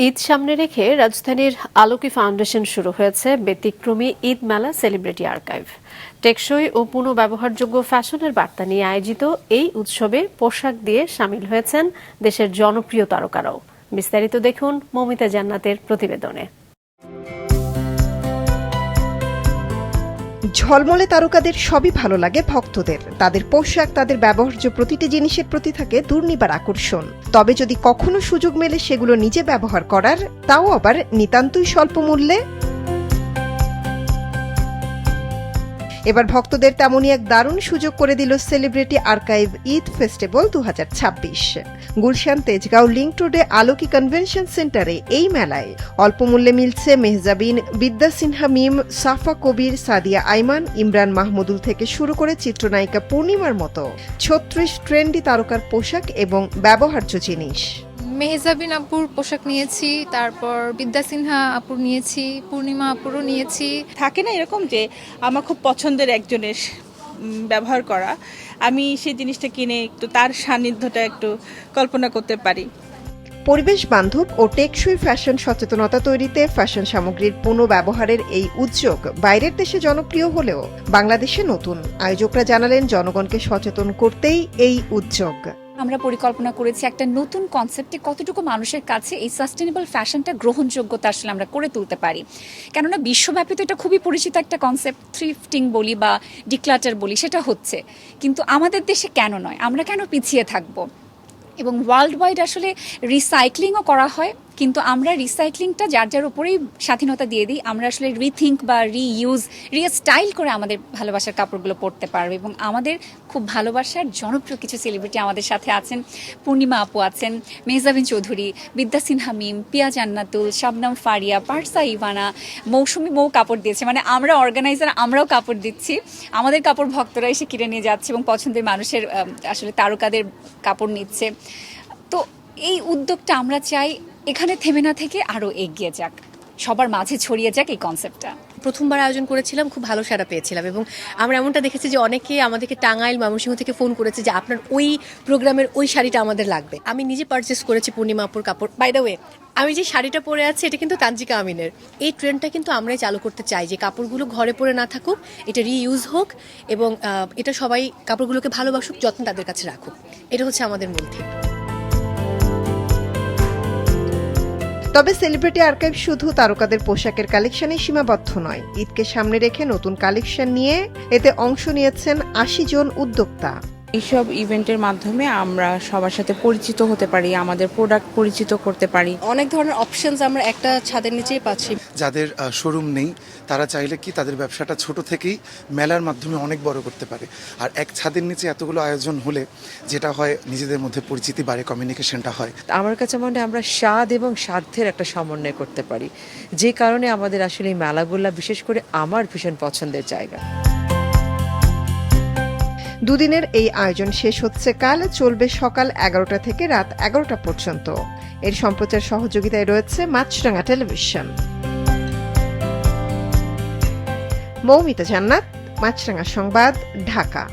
ঈদ সামনে রেখে রাজধানীর আলোকি ফাউন্ডেশন শুরু হয়েছে ব্যতিক্রমী ঈদ মেলা সেলিব্রিটি আর্কাইভ। টেকসই ও পুনঃব্যবহারযোগ্য ফ্যাশনের বার্তা নিয়ে আয়োজিত এই উৎসবে পোশাক দিয়ে সামিল হয়েছেন দেশের জনপ্রিয় তারকারাও। বিস্তারিত দেখুন মৌমিতা জান্নাতের প্রতিবেদনে। ঝলমলে তারকাদের সবই ভালো লাগে ভক্তদের। তাদের পোশাক, তাদের ব্যবহার্য প্রতিটি জিনিসের প্রতি থাকে দুর্নিবার আকর্ষণ। তবে যদি কখনো সুযোগ মেলে সেগুলো নিজে ব্যবহার করার, তাও আবার নিতান্তই স্বল্প মূল্যে। এবার ভক্তদের তেমনই এক দারুণ সুযোগ করে দিল celebrity archive Eid festival 2026। Gulshan Tejgaon link রোডে আলোকি কনভেনশন সেন্টারে এই মেলায় অল্প মূল্যে মিলছে মেহজাবিন, বিদ্যা সিনহা মিম, সাফা কবির, সাদিয়া আইমান, ইমরান মাহমুদুল থেকে শুরু করে চিত্রনায়িকা পূর্ণিমার মতো 36 ট্রেন্ডি তারকার পোশাক এবং ব্যবহার্য জিনিস। মেহজাবিন আপুর পোশাক নিয়েছি, তারপর বিদ্যা সিনহা আপুর নিয়েছি, পূর্ণিমা আপুরও নিয়েছি। থাকে না এরকম যে আমার খুব পছন্দের একজনের ব্যবহার করা, আমি সেই জিনিসটা কিনে একটু তার সান্নিধ্যটা একটু কল্পনা করতে পারি। পরিবেশ বান্ধব ও টেকসই ফ্যাশন সচেতনতা তৈরিতে ফ্যাশন সামগ্রীর পুনঃব্যবহারের এই উদ্যোগ বাইরের দেশে জনপ্রিয় হলেও বাংলাদেশে নতুন। আয়োজকরা জানালেন, জনগণকে সচেতন করতেই এই উদ্যোগ। আমরা পরিকল্পনা করেছি একটা নতুন কনসেপ্টে কতটুকু মানুষের কাছে এই সাস্টেনেবল ফ্যাশনটা গ্রহণযোগ্যতা আসলে আমরা করে তুলতে পারি। কেননা বিশ্বব্যাপী তো এটা খুবই পরিচিত একটা কনসেপ্ট, থ্রিফটিং বলি বা ডিক্লাটার বলি, সেটা হচ্ছে, কিন্তু আমাদের দেশে কেন নয়, আমরা কেন পিছিয়ে থাকবো? এবং ওয়ার্ল্ড ওয়াইড আসলে রিসাইক্লিংও করা হয়, কিন্তু আমরা রিসাইক্লিংটা যার যার উপরেই স্বাধীনতা দিয়ে দিই। আমরা আসলে রিথিঙ্ক বা রিইউজ, রিস্টাইল করে আমাদের ভালোবাসার কাপড়গুলো পরতে পারবো। এবং আমাদের খুব ভালোবাসার জনপ্রিয় কিছু সেলিব্রিটি আমাদের সাথে আছেন। পূর্ণিমা আপু আছেন, মেহজাবিন চৌধুরী, বিদ্যা সিনহা মিম, পিয়া জান্নাতুল, শবনম ফারিয়া, পারসা ইভানা, মৌসুমি মৌ কাপড় দিয়েছে। মানে আমরা অর্গানাইজার, আমরাও কাপড় দিচ্ছি, আমাদের কাপড় ভক্তরা এসে কিনে নিয়ে যাচ্ছে এবং পছন্দের মানুষের আসলে তারকাদের কাপড় নিচ্ছে। তো এই উদ্যোগটা আমরা চাই এখানে থেমে না থেকে আরও এগিয়ে যাক, সবার মাঝে ছড়িয়ে যাক এই কনসেপ্টটা। প্রথমবার আয়োজন করেছিলাম, খুব ভালো সাড়া পেয়েছিলাম এবং আমরা এমনটা দেখেছি যে অনেকে আমাদেরকে টাঙ্গাইল, ময়মনসিংহ থেকে ফোন করেছে যে আপনার ওই প্রোগ্রামের ওই শাড়িটা আমাদের লাগবে। আমি নিজে পারচেস করেছি পূর্ণিমা আপুর কাপড়। বাই দ্য ওয়ে, আমি যে শাড়িটা পরে আছি এটা কিন্তু তানজিকা আমিনের। এই ট্রেন্ডটা কিন্তু আমরাই চালু করতে চাই যে কাপড়গুলো ঘরে পরে না থাকুক, এটা রিইউজ হোক এবং এটা সবাই কাপড়গুলোকে ভালোবাসুক, যত্ন তাদের কাছে রাখুক। এটা হচ্ছে আমাদের মূল থিম। তবে সেলিব্রিটি আর্কাইভ শুধু তারকাদের পোশাকের কালেকশনে সীমাবদ্ধ নয়। ঈদকে সামনে রেখে নতুন কালেকশন নিয়ে এতে অংশ নিয়েছেন 80 জন উদ্যোক্তা। এইসব ইভেন্টের মাধ্যমে আমরা সবার সাথে পরিচিত হতে পারি, আমাদের প্রোডাক্ট পরিচিত করতে পারি। অনেক ধরনের অপশনস আমরা একটা ছাদের নিচেই পাচ্ছি। যাদের শোরুম নেই তারা চাইলে কি তাদের ব্যবসাটা ছোট থেকেই মেলার মাধ্যমে অনেক বড় করতে পারে। আর এক ছাদের নিচে এতগুলো আয়োজন হলে যেটা হয়, নিজেদের মধ্যে পরিচিতি বাড়ে, কমিউনিকেশনটা হয়। আমার কাছে মনে হয় আমরা স্বাদ এবং সাধ্যের একটা সমন্বয় করতে পারি, যে কারণে আমাদের আসলে এই মেলাগুলা বিশেষ করে আমার ভীষণ পছন্দের জায়গা। দুদিনের এই আয়োজন শেষ হচ্ছে কাল, চলবে সকাল 11টা থেকে রাত 11টা পর্যন্ত। এর সম্প্রচার সহযোগিতায় রয়েছে মাছরাঙা টেলিভিশন। মৌমিতা জান্নাত, মাছরাঙা সংবাদ, ঢাকা।